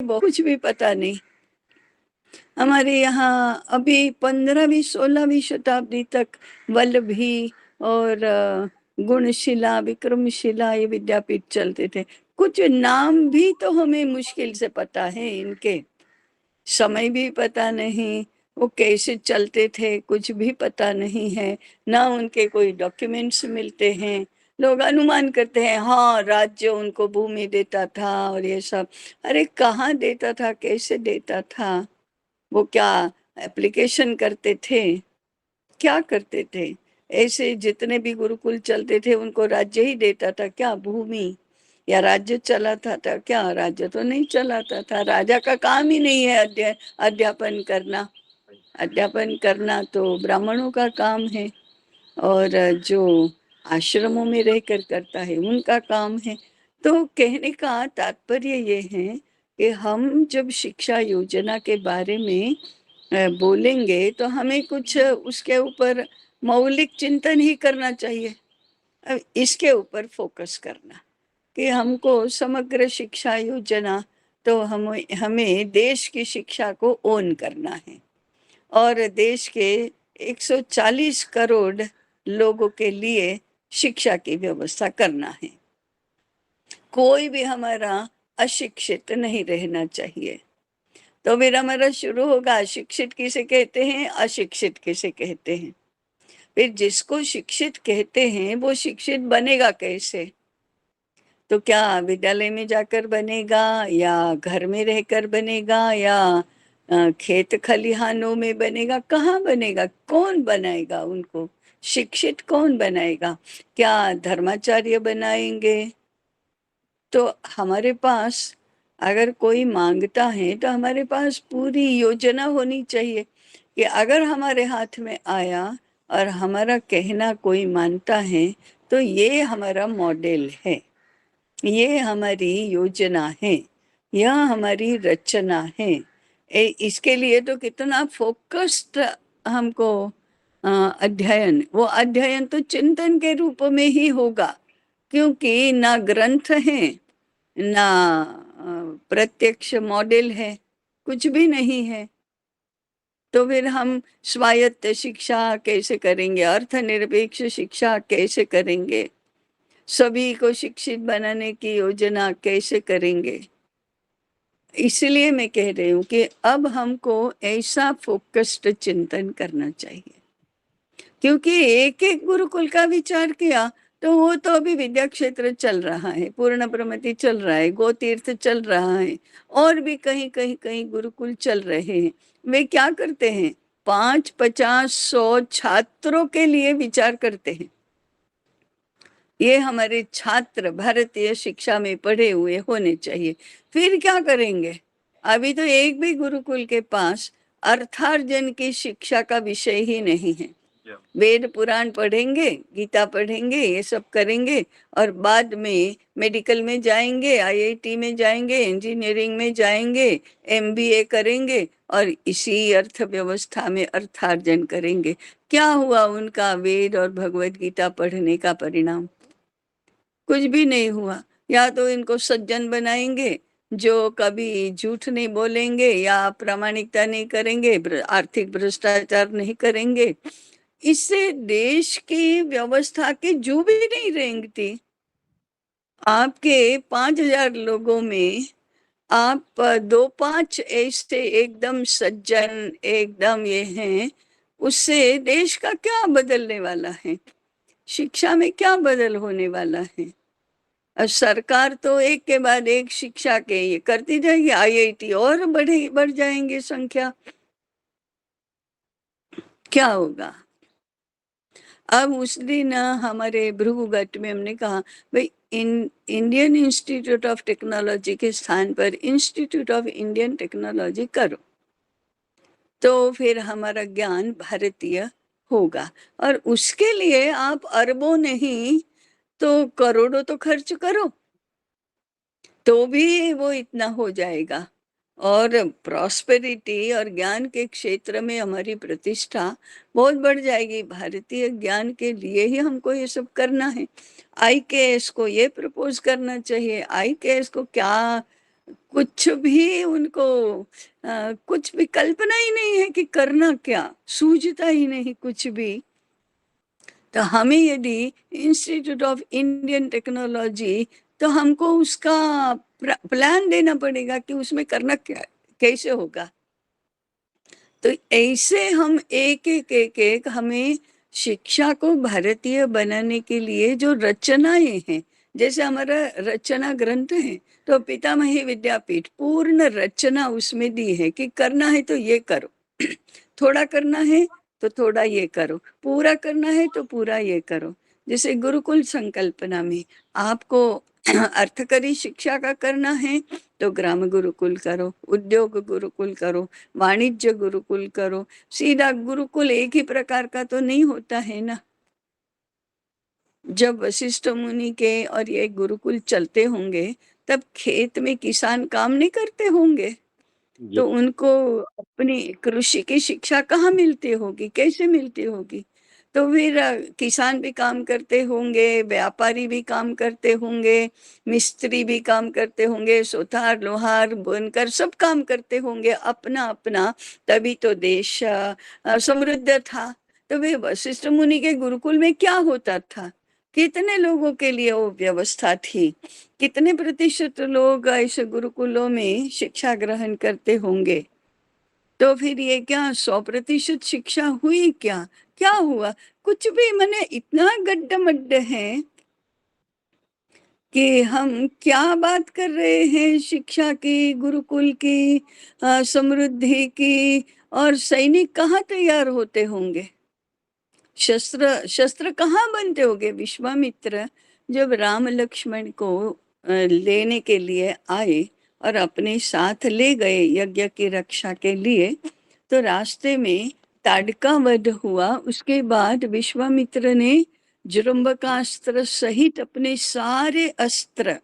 बहुत कुछ भी पता नहीं। हमारे यहाँ अभी 15वीं 16वीं शताब्दी तक वल्लभी और गुणशिला, विक्रमशिला ये विद्यापीठ चलते थे। कुछ नाम भी तो हमें मुश्किल से पता है इनके, समय भी पता नहीं, वो कैसे चलते थे कुछ भी पता नहीं है, ना उनके कोई डॉक्यूमेंट्स मिलते हैं। लोग अनुमान करते हैं, हाँ राज्य उनको भूमि देता था और ये सब। अरे कहाँ देता था, कैसे देता था, वो क्या एप्लीकेशन करते थे, क्या करते थे? ऐसे जितने भी गुरुकुल चलते थे उनको राज्य ही देता था क्या भूमि, या राज्य चलाता था क्या? राज्य तो नहीं चलाता था, राजा का काम ही नहीं है अध्यापन करना। अध्यापन करना तो ब्राह्मणों का काम है, और जो आश्रमों में रहकर करता है उनका काम है। तो कहने का तात्पर्य ये है कि हम जब शिक्षा योजना के बारे में बोलेंगे तो हमें कुछ उसके ऊपर मौलिक चिंतन ही करना चाहिए। अब इसके ऊपर फोकस करना कि हमको समग्र शिक्षा योजना, तो हमें देश की शिक्षा को ओन करना है, और देश के 140 करोड़ लोगों के लिए शिक्षा की व्यवस्था करना है। कोई भी हमारा अशिक्षित नहीं रहना चाहिए। तो फिर हमारा शुरू होगा, शिक्षित किसे कहते हैं, अशिक्षित किसे कहते हैं। फिर जिसको शिक्षित कहते हैं वो शिक्षित बनेगा कैसे? तो क्या विद्यालय में जाकर बनेगा, या घर में रहकर बनेगा, या खेत खलिहानों में बनेगा? कहाँ बनेगा? कौन बनाएगा उनको? शिक्षित कौन बनाएगा? क्या धर्माचार्य बनाएंगे? तो हमारे पास अगर कोई मांगता है तो हमारे पास पूरी योजना होनी चाहिए कि अगर हमारे हाथ में आया और हमारा कहना कोई मानता है तो ये हमारा मॉडल है, ये हमारी योजना है, यह हमारी रचना है। इसके लिए तो कितना फोकस्ड हमको अध्ययन, वो अध्ययन तो चिंतन के रूप में ही होगा, क्योंकि ना ग्रंथ है, ना प्रत्यक्ष मॉडल है, कुछ भी नहीं है। तो फिर हम स्वायत्त शिक्षा कैसे करेंगे, अर्थनिरपेक्ष शिक्षा कैसे करेंगे, सभी को शिक्षित बनाने की योजना कैसे करेंगे? इसलिए मैं कह रही हूँ कि अब हमको ऐसा फोकस्ड चिंतन करना चाहिए, क्योंकि एक एक गुरुकुल का विचार किया तो वो तो अभी विद्या क्षेत्र चल रहा है, पूर्ण प्रमति चल रहा है, गोतीर्थ चल रहा है, और भी कहीं कहीं कहीं गुरुकुल चल रहे हैं। वे क्या करते हैं, 5, 50, 100 छात्रों के लिए विचार करते हैं। ये हमारे छात्र भारतीय शिक्षा में पढ़े हुए होने चाहिए। फिर क्या करेंगे? अभी तो एक भी गुरुकुल के पास अर्थार्जन की शिक्षा का विषय ही नहीं है। वेद पुराण पढ़ेंगे, गीता पढ़ेंगे, ये सब करेंगे, और बाद में मेडिकल में जाएंगे, आईआईटी में जाएंगे, इंजीनियरिंग में जाएंगे, एमबीए करेंगे, और इसी अर्थव्यवस्था में अर्थार्जन करेंगे। क्या हुआ उनका वेद और भगवत गीता पढ़ने का परिणाम? कुछ भी नहीं हुआ। या तो इनको सज्जन बनाएंगे जो कभी झूठ नहीं बोलेंगे, या प्रामाणिकता नहीं करेंगे, आर्थिक भ्रष्टाचार नहीं करेंगे। इससे देश की व्यवस्था की जू भी नहीं रेंगती। आपके 5,000 लोगों में आप 2-5 ऐसे एकदम सज्जन, एकदम ये हैं, उससे देश का क्या बदलने वाला है? शिक्षा में क्या बदल होने वाला है? सरकार तो एक के बाद एक शिक्षा के ये करती जाएगी, आईआईटी और बढ़ जाएंगे संख्या। क्या होगा? अब उस दिन हमारे भृगुघाट में हमने कहा, भाई इंडियन इंस्टीट्यूट ऑफ टेक्नोलॉजी के स्थान पर इंस्टीट्यूट ऑफ इंडियन टेक्नोलॉजी करो, तो फिर हमारा ज्ञान भारतीय होगा। और उसके लिए आप अरबों नहीं तो करोड़ों तो खर्च करो, तो भी वो इतना हो जाएगा। और प्रॉस्पेरिटी और ज्ञान के क्षेत्र में हमारी प्रतिष्ठा बहुत बढ़ जाएगी। भारतीय ज्ञान के लिए ही हमको ये सब करना है। आईकेएस को ये प्रपोज करना चाहिए। आईकेएस को क्या कुछ भी उनको कुछ भी कल्पना ही नहीं है कि करना क्या, सूझता ही नहीं कुछ भी। तो हमें यदि इंस्टीट्यूट ऑफ इंडियन टेक्नोलॉजी, तो हमको उसका प्लान देना पड़ेगा कि उसमें करना क्या, कैसे होगा। तो ऐसे हम एक हमें शिक्षा को भारतीय बनाने के लिए जो रचनाएं हैं, जैसे हमारा रचना ग्रंथ है, तो पितामही विद्यापीठ पूर्ण रचना उसमें दी है कि करना है तो ये करो, थोड़ा करना है तो थोड़ा ये करो, पूरा करना है तो पूरा ये करो। जैसे गुरुकुल संकल्पना में आपको अर्थकरी शिक्षा का करना है तो ग्राम गुरुकुल करो, उद्योग गुरुकुल करो, वाणिज्य गुरुकुल करो। सीधा गुरुकुल एक ही प्रकार का तो नहीं होता है ना। जब वशिष्ठ मुनि के और ये गुरुकुल चलते होंगे, तब खेत में किसान काम नहीं करते होंगे, जी। तो उनको अपनी कृषि की शिक्षा कहाँ मिलती होगी, कैसे मिलती होगी? तो फिर किसान भी काम करते होंगे, व्यापारी भी काम करते होंगे, मिस्त्री भी काम करते होंगे, सुथार, लोहार, बुनकर सब काम करते होंगे अपना-अपना, तभी तो देश समृद्ध था। तो वे वशिष्ठ मुनि के गुरुकुल में क्या होता था? कितने लोगों के लिए वो व्यवस्था थी? कितने प्रतिशत लोग ऐसे गुरुकुलों में शिक्षा ग्रहण करते होंगे? तो फिर ये क्या 100% शिक्षा हुई क्या? क्या हुआ? कुछ भी, माने इतना गड्ढा-मड्ढ है कि हम क्या बात कर रहे हैं शिक्षा की, गुरुकुल की, समृद्धि की, और सैनिक कहाँ तैयार होते होंगे? शस्त्र शस्त्र कहाँ बनते होंगे? विश्वामित्र जब राम लक्ष्मण को लेने के लिए आए और अपने साथ ले गए यज्ञ की रक्षा के लिए, तो रास्ते में ताड़का वध हुआ। उसके बाद विश्वामित्र ने जृंभकास्त्र सहित अपने सारे अस्त्र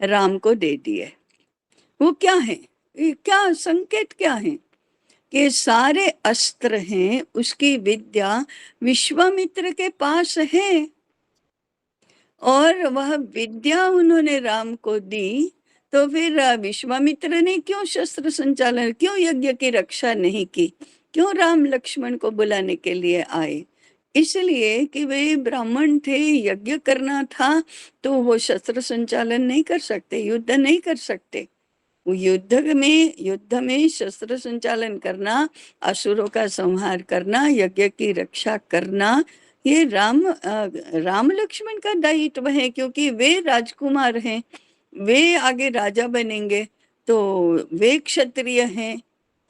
राम को दे दिए। वो क्या है? ये क्या संकेत क्या है? के सारे अस्त्र हैं, उसकी विद्या विश्वामित्र के पास है, और वह विद्या उन्होंने राम को दी। तो फिर विश्वामित्र ने क्यों शस्त्र संचालन, क्यों यज्ञ की रक्षा नहीं की? क्यों राम लक्ष्मण को बुलाने के लिए आए? इसलिए कि वे ब्राह्मण थे, यज्ञ करना था, तो वो शस्त्र संचालन नहीं कर सकते, युद्ध नहीं कर सकते। युद्ध में शस्त्र संचालन करना, असुरों का संहार करना, यज्ञ की रक्षा करना, ये राम लक्ष्मण का दायित्व है, क्योंकि वे राजकुमार हैं, वे आगे राजा बनेंगे, तो वे क्षत्रिय हैं,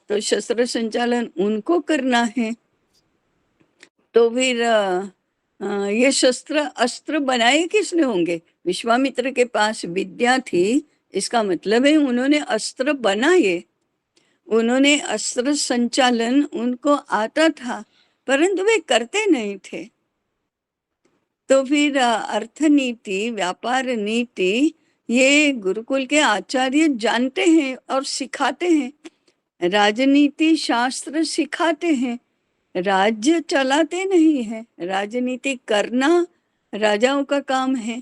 तो शस्त्र संचालन उनको करना है। तो फिर ये शस्त्र अस्त्र बनाए किसने होंगे? विश्वामित्र के पास विद्या थी, इसका मतलब है उन्होंने अस्त्र बनाए, उन्होंने अस्त्र संचालन उनको आता था, परंतु वे करते नहीं थे। तो फिर अर्थनीति, व्यापार नीति, ये गुरुकुल के आचार्य जानते हैं और सिखाते हैं। राजनीति शास्त्र सिखाते हैं, राज्य चलाते नहीं है। राजनीति करना राजाओं का काम है,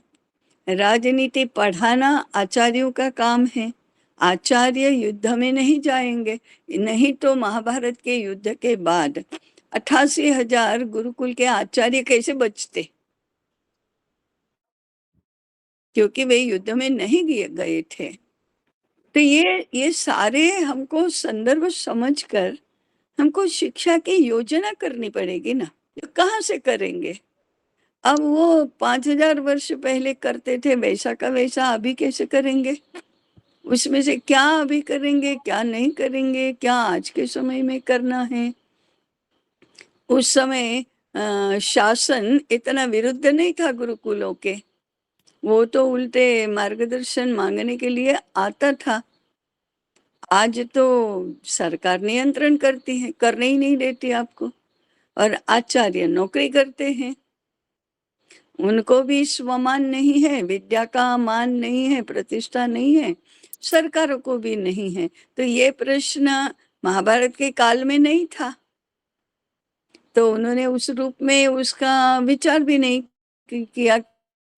राजनीति पढ़ाना आचार्यों का काम है। आचार्य युद्ध में नहीं जाएंगे, नहीं तो महाभारत के युद्ध के बाद 88,000 गुरुकुल के आचार्य कैसे बचते? क्योंकि वे युद्ध में नहीं गए थे। तो ये सारे हमको संदर्भ समझकर हमको शिक्षा की योजना करनी पड़ेगी ना। तो कहाँ से करेंगे? अब वो 5,000 वर्ष पहले करते थे वैसा का वैसा अभी कैसे करेंगे? उसमें से क्या अभी करेंगे, क्या नहीं करेंगे, क्या आज के समय में करना है? उस समय शासन इतना विरुद्ध नहीं था गुरुकुलों के, वो तो उल्टे मार्गदर्शन मांगने के लिए आता था। आज तो सरकार नियंत्रण करती है, करने ही नहीं देती आपको, और आचार्य नौकरी करते हैं, उनको भी स्वमान नहीं है, विद्या का मान नहीं है, प्रतिष्ठा नहीं है, सरकारों को भी नहीं है। तो ये प्रश्न महाभारत के काल में नहीं था, तो उन्होंने उस रूप में उसका विचार भी नहीं किया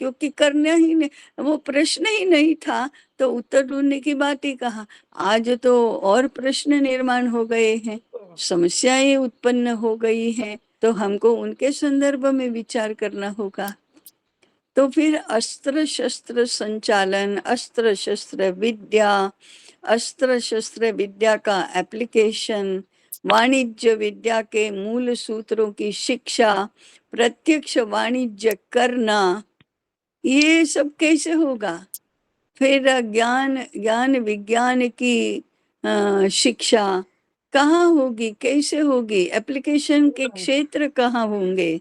क्योंकि करना ही नहीं, वो प्रश्न ही नहीं था तो उत्तर ढूंढने की बात ही कहाँ। आज तो और प्रश्न निर्माण हो गए हैं, समस्याएं उत्पन्न हो गई हैं, तो हमको उनके संदर्भ में विचार करना होगा। तो फिर अस्त्र शस्त्र संचालन, अस्त्र शस्त्र विद्या, अस्त्र शस्त्र विद्या का एप्लीकेशन, वाणिज्य विद्या के मूल सूत्रों की शिक्षा, प्रत्यक्ष वाणिज्य करना, ये सब कैसे होगा? फिर ज्ञान ज्ञान विज्ञान की शिक्षा कहाँ होगी, कैसे होगी, एप्लीकेशन के क्षेत्र कहाँ होंगे?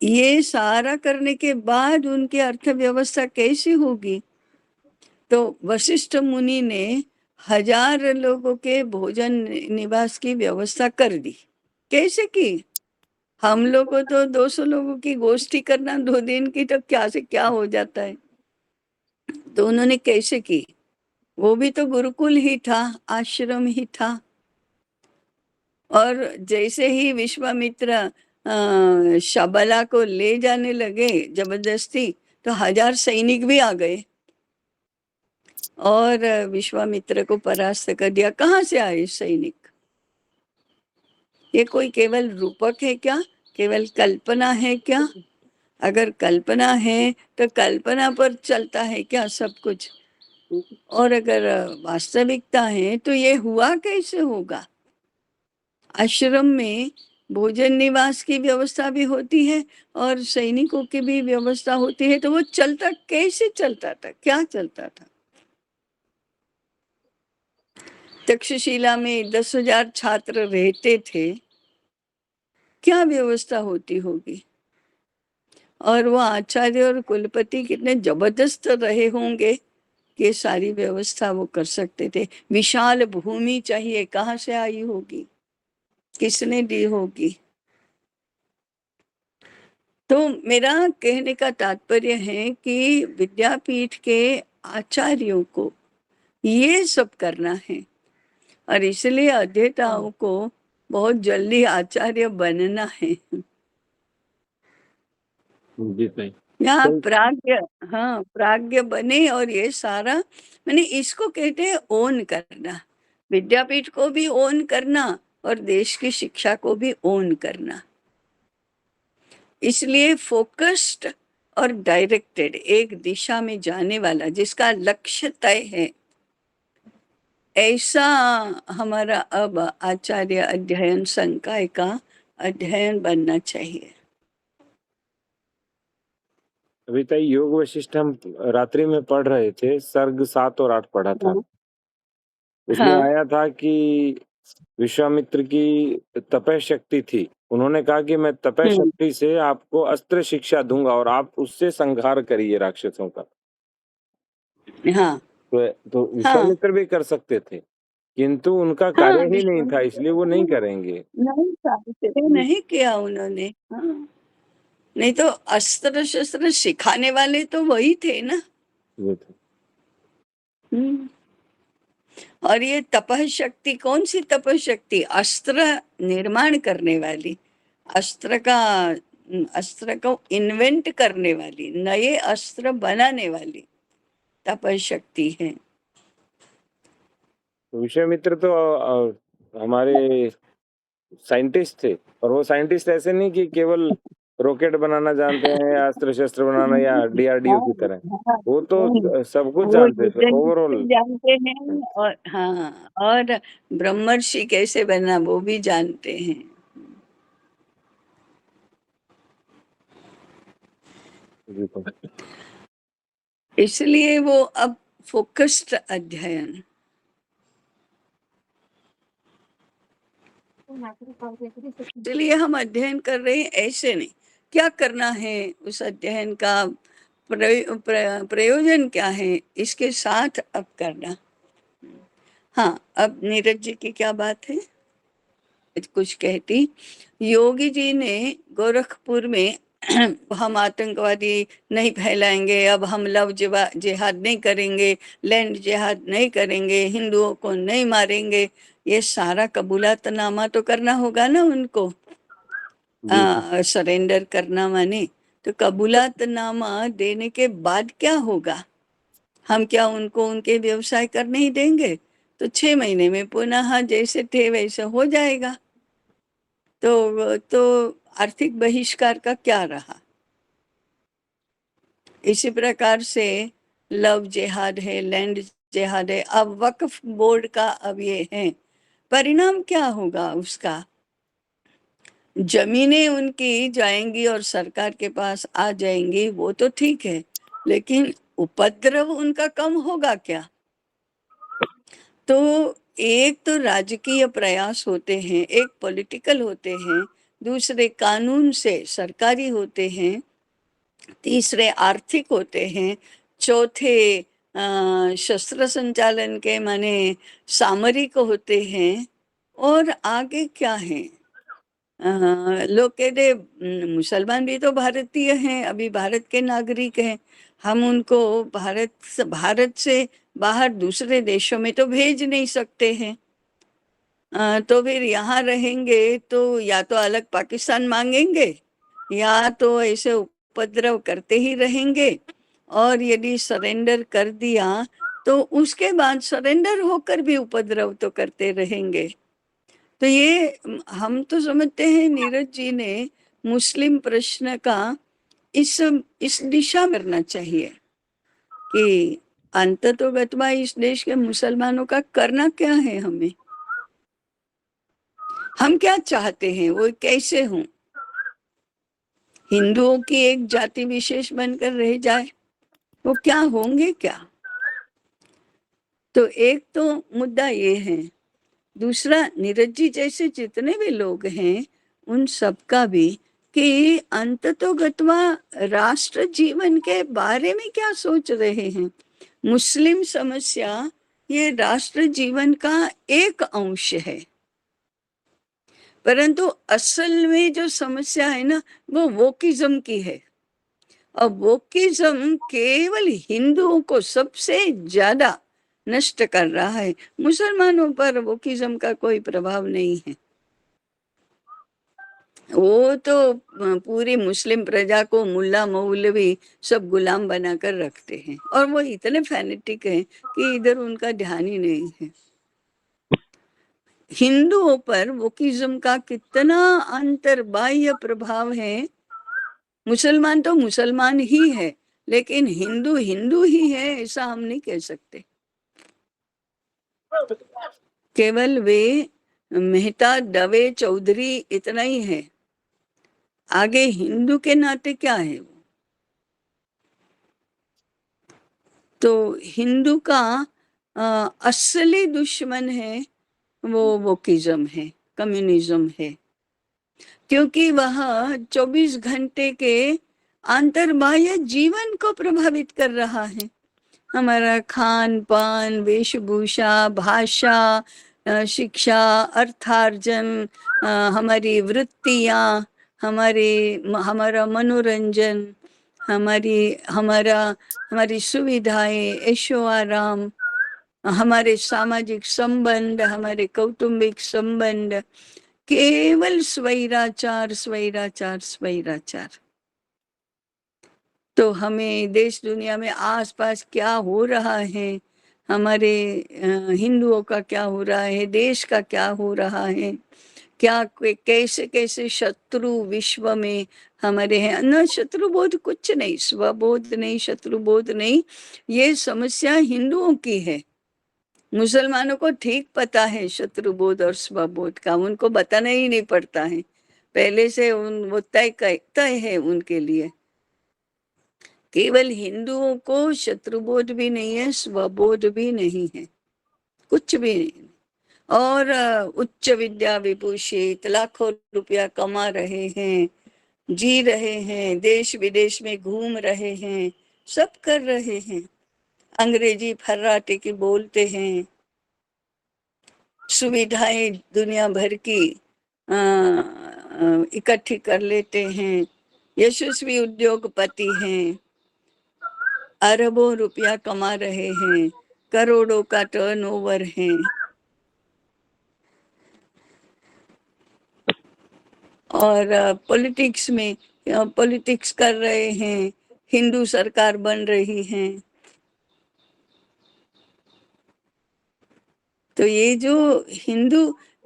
ये सारा करने के बाद उनकी अर्थव्यवस्था कैसी होगी? तो वशिष्ठ मुनि ने 1000 लोगों के भोजन निवास की व्यवस्था कर दी। कैसे की? हम लोग को तो 200 लोगों की गोष्ठी करना 2 दिन की तो क्या से क्या हो जाता है। तो उन्होंने कैसे की? वो भी तो गुरुकुल ही था, आश्रम ही था। और जैसे ही विश्वामित्र शबला को ले जाने लगे जबरदस्ती, तो 1000 सैनिक भी आ गए और विश्वामित्र को परास्त कर दिया। कहाँ से आए सैनिक? ये कोई केवल रूपक है क्या? केवल कल्पना है क्या? अगर कल्पना है तो कल्पना पर चलता है क्या सब कुछ? और अगर वास्तविकता है तो ये हुआ कैसे होगा? आश्रम में भोजन निवास की व्यवस्था भी होती है और सैनिकों की भी व्यवस्था होती है, तो वो चलता कैसे चलता था, क्या चलता था? तक्षशिला में 10,000 छात्र रहते थे, क्या व्यवस्था होती होगी? और वो आचार्य और कुलपति कितने जबरदस्त रहे होंगे कि सारी व्यवस्था वो कर सकते थे। विशाल भूमि चाहिए, कहाँ से आई होगी, किसने दी होगी? तो मेरा कहने का तात्पर्य है कि विद्यापीठ के आचार्यों को ये सब करना है और इसलिए अध्येताओं को बहुत जल्दी आचार्य बनना है। जी सही। यहाँ प्राज्ञ, हाँ प्राज्ञ बने और ये सारा, मैंने इसको कहते हैं ओन करना, विद्यापीठ को भी ओन करना और देश की शिक्षा को भी ओन करना। इसलिए फोकस्ड और डायरेक्टेड, एक दिशा में जाने वाला, जिसका लक्ष्य तय है, ऐसा हमारा अब आचार्य अध्ययन संकाय का अध्ययन बनना चाहिए। अभी तक योग वशिष्ठ हम रात्रि में पढ़ रहे थे, सर्ग 7 और 8 पढ़ा था। उसमें हाँ, आया था कि विश्वामित्र की तपः शक्ति थी। उन्होंने कहा कि मैं तपः शक्ति से आपको अस्त्र शिक्षा दूंगा और आप उससे संहार करिए राक्षसों का। हाँ, तो हाँ, विश्वामित्र भी कर सकते थे, किंतु उनका हाँ, कार्य ही नहीं था, इसलिए वो नहीं विश्वामित्र करेंगे। नहीं था, नहीं किया उन्होंने। हाँ, नहीं तो अस्त्र शस्त्र सिखाने वाले तो वही थे ना। वो थे। हम्म। और ये तपः शक्ति, कौन सी तपः शक्ति? अस्त्र निर्माण करने वाली, अस्त्र का, अस्त्र को इन्वेंट करने वाली, नए अस्त्र बनाने वाली तपः शक्ति है। विश्वामित्र तो हमारे साइंटिस्ट थे, और वो साइंटिस्ट ऐसे नहीं कि केवल रॉकेट बनाना जानते हैं या अस्त्र शस्त्र बनाना या डीआरडीओ की तरह। हाँ, वो नहीं, तो सब कुछ वो जानते थे युद्ध नीति ओवरऑल। जानते हैं और हाँ, और ब्रह्मर्षि कैसे बनना वो भी जानते हैं। इसलिए वो अब फोकस्ड अध्ययन, इसलिए हम अध्ययन कर रहे हैं, ऐसे नहीं। क्या करना है उस अध्ययन का, प्रयोजन क्या है, इसके साथ अब करना। हाँ, अब नीरज जी की क्या बात है? कुछ कहती। योगी जी ने गोरखपुर में हम आतंकवादी नहीं फैलाएंगे, अब हम लव जिहाद नहीं करेंगे, लैंड जिहाद नहीं करेंगे, हिंदुओं को नहीं मारेंगे, ये सारा कबूलातनामा तो करना होगा ना उनको, सरेंडर करना माने। तो कबूलातनामा देने के बाद क्या होगा? हम क्या उनको उनके व्यवसाय करने ही देंगे? तो 6 महीने में पुनः जैसे थे वैसे हो जाएगा। तो आर्थिक बहिष्कार का क्या रहा? इसी प्रकार से लव जिहाद है, लैंड जिहाद है, अब वक्फ बोर्ड का अब ये है। परिणाम क्या होगा उसका? जमीनें उनकी जाएंगी और सरकार के पास आ जाएंगी, वो तो ठीक है, लेकिन उपद्रव उनका कम होगा क्या? तो एक तो राजकीय प्रयास होते हैं, एक पॉलिटिकल होते हैं, दूसरे कानून से सरकारी होते हैं, तीसरे आर्थिक होते हैं, चौथे शस्त्र संचालन के माने सामरिक होते हैं, और आगे क्या है? लोग कहते मुसलमान भी तो भारतीय हैं, अभी भारत के नागरिक हैं, हम उनको भारत से बाहर दूसरे देशों में तो भेज नहीं सकते हैं। तो फिर यहाँ रहेंगे तो या तो अलग पाकिस्तान मांगेंगे, या तो ऐसे उपद्रव करते ही रहेंगे, और यदि सरेंडर कर दिया तो उसके बाद सरेंडर होकर भी उपद्रव तो करते रहेंगे। तो ये हम तो समझते हैं नीरज जी ने मुस्लिम प्रश्न का इस दिशा में करना चाहिए कि अंततोगत्वा इस देश के मुसलमानों का करना क्या है, हम क्या चाहते हैं, वो कैसे हों? हिंदुओं की एक जाति विशेष बनकर रह जाए, वो क्या होंगे क्या? तो एक तो मुद्दा ये है। दूसरा, नीरज जी जैसे जितने भी लोग हैं उन सबका भी कि अंततोगत्वा राष्ट्र जीवन के बारे में क्या सोच रहे हैं? मुस्लिम समस्या ये राष्ट्र जीवन का एक अंश है, परंतु असल में जो समस्या है ना, वो वोकिज्म की है। और वोकिज्म केवल हिंदुओं को सबसे ज्यादा नष्ट कर रहा है, मुसलमानों पर वोकिज्म का कोई प्रभाव नहीं है। वो तो पूरी मुस्लिम प्रजा को मुल्ला मौलवी सब गुलाम बनाकर रखते हैं, और वो इतने फैनेटिक हैं कि इधर उनका ध्यान ही नहीं है। हिंदुओं पर वोकिज्म का कितना अंतर्बाह्य प्रभाव है। मुसलमान तो मुसलमान ही है, लेकिन हिंदू हिंदू ही है ऐसा हम नहीं कह सकते। केवल वे मेहता, दवे, चौधरी इतना ही है, आगे हिंदू के नाते क्या है वो? तो हिंदू का असली दुश्मन है वो वोकिज्म है, कम्युनिज्म है, क्योंकि वह 24 घंटे के अंतर्बाह्य जीवन को प्रभावित कर रहा है। हमारा खान पान, वेशभूषा, भाषा, शिक्षा, अर्थार्जन, हमारी वृत्तियाँ, हमारा मनोरंजन, हमारी सुविधाएं, ऐशो आराम, हमारे सामाजिक संबंध, हमारे कौटुंबिक संबंध, केवल स्वैराचार स्वैराचार स्वैराचार। तो हमें देश दुनिया में आसपास क्या हो रहा है, हमारे हिंदुओं का क्या हो रहा है, देश का क्या हो रहा है, क्या कैसे कैसे शत्रु विश्व में हमारे हैं, न शत्रुबोध कुछ नहीं, स्वबोध नहीं, शत्रुबोध नहीं, ये समस्या हिंदुओं की है। मुसलमानों को ठीक पता है शत्रुबोध और स्वबोध का, उनको बताना ही नहीं पड़ता है, पहले से वो तय है उनके लिए। केवल हिंदुओं को शत्रुबोध भी नहीं है, स्वबोध भी नहीं है, कुछ भी नहीं। और उच्च विद्या विभूषित लाखों रुपया कमा रहे हैं, जी रहे हैं, देश विदेश में घूम रहे हैं, सब कर रहे हैं, अंग्रेजी फर्राटे की बोलते हैं, सुविधाएं दुनिया भर की इकट्ठी कर लेते हैं, यशस्वी उद्योगपति हैं, अरबों रुपया कमा रहे हैं, करोड़ों का टर्नओवर है, और पॉलिटिक्स में पॉलिटिक्स कर रहे हैं, हिंदू सरकार बन रही है। तो ये जो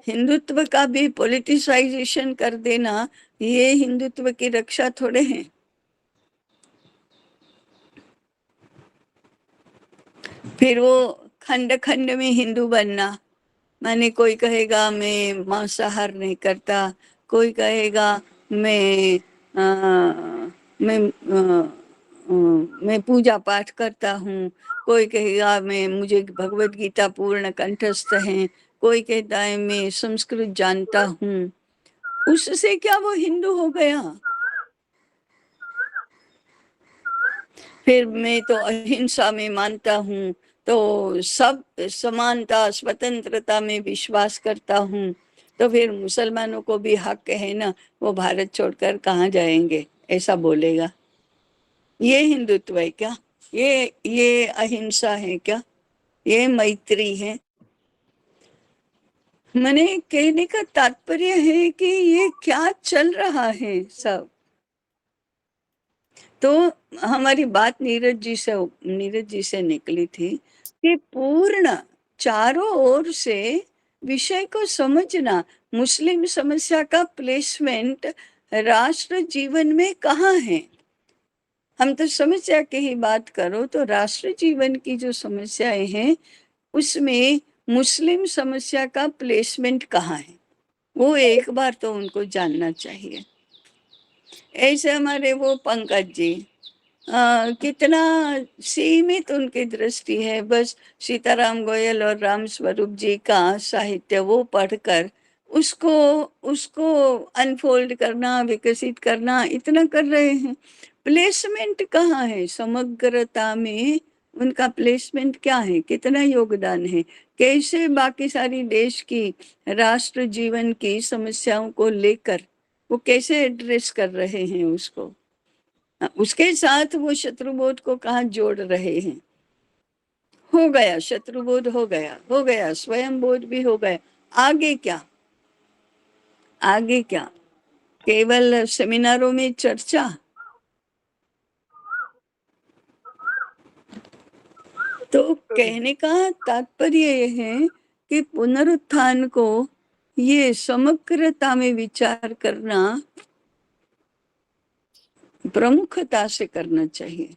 हिंदुत्व का भी पॉलिटिसाइजेशन कर देना, ये हिंदुत्व की रक्षा थोड़े हैं। फिर वो खंड खंड में हिंदू बनना, माने कोई कहेगा मैं मांसाहार नहीं करता, कोई कहेगा मैं मैं पूजा पाठ करता हूँ, कोई कहेगा मैं मुझे भगवत गीता पूर्ण कंठस्थ है, कोई कहता है मैं संस्कृत जानता हूँ। उससे क्या वो हिंदू हो गया? फिर मैं तो अहिंसा में मानता हूँ, तो सब समानता स्वतंत्रता में विश्वास करता हूँ। तो फिर मुसलमानों को भी हक है ना, वो भारत छोड़कर कहाँ जाएंगे, ऐसा बोलेगा। ये हिंदुत्व है क्या? ये अहिंसा है क्या? ये मैत्री है? मैंने कहने का तात्पर्य है कि ये क्या चल रहा है सब। तो हमारी बात नीरज जी से निकली थी कि पूर्ण चारों ओर से विषय को समझना, मुस्लिम समस्या का प्लेसमेंट राष्ट्र जीवन में कहाँ है। हम तो समस्या की ही बात करो तो राष्ट्र जीवन की जो समस्याएं हैं उसमें मुस्लिम समस्या का प्लेसमेंट कहाँ है, वो एक बार तो उनको जानना चाहिए। ऐसे हमारे वो पंकज जी, कितना सीमित उनकी दृष्टि है, बस सीताराम गोयल और राम स्वरूप जी का साहित्य वो पढ़कर उसको उसको अनफोल्ड करना, विकसित करना, इतना कर रहे हैं। प्लेसमेंट कहाँ है समग्रता में? उनका प्लेसमेंट क्या है, कितना योगदान है, कैसे बाकी सारी देश की राष्ट्र जीवन की समस्याओं को लेकर वो कैसे एड्रेस कर रहे हैं उसको, उसके साथ वो शत्रुबोध को कहाँ जोड़ रहे हैं। हो गया शत्रुबोध, हो गया स्वयं बोध भी हो गया। आगे क्या? आगे क्या? केवल सेमिनारों में चर्चा? तो कहने का तात्पर्य यह है कि पुनरुत्थान को ये समग्रता में विचार करना प्रमुखता से करना चाहिए,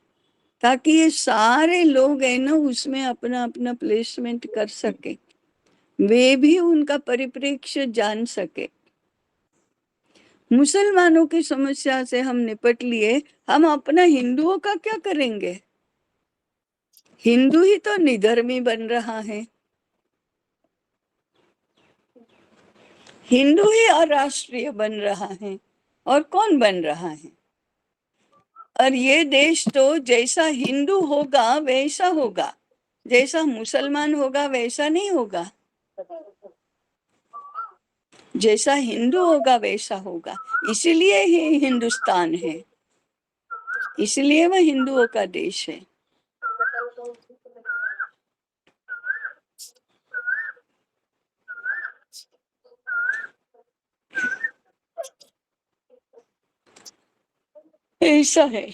ताकि ये सारे लोग है ना उसमें अपना अपना प्लेसमेंट कर सके, वे भी उनका परिप्रेक्ष्य जान सके। मुसलमानों की समस्या से हम निपट लिए, हम अपना हिंदुओं का क्या करेंगे? हिंदू ही तो निधर्मी बन रहा है, हिंदू ही अराष्ट्रीय बन रहा है, और कौन बन रहा है? और ये देश तो जैसा हिंदू होगा वैसा होगा, जैसा मुसलमान होगा वैसा नहीं होगा। जैसा हिंदू होगा वैसा होगा, इसीलिए ही हिंदुस्तान है, इसलिए वह हिंदुओं का देश है। ऐसा है।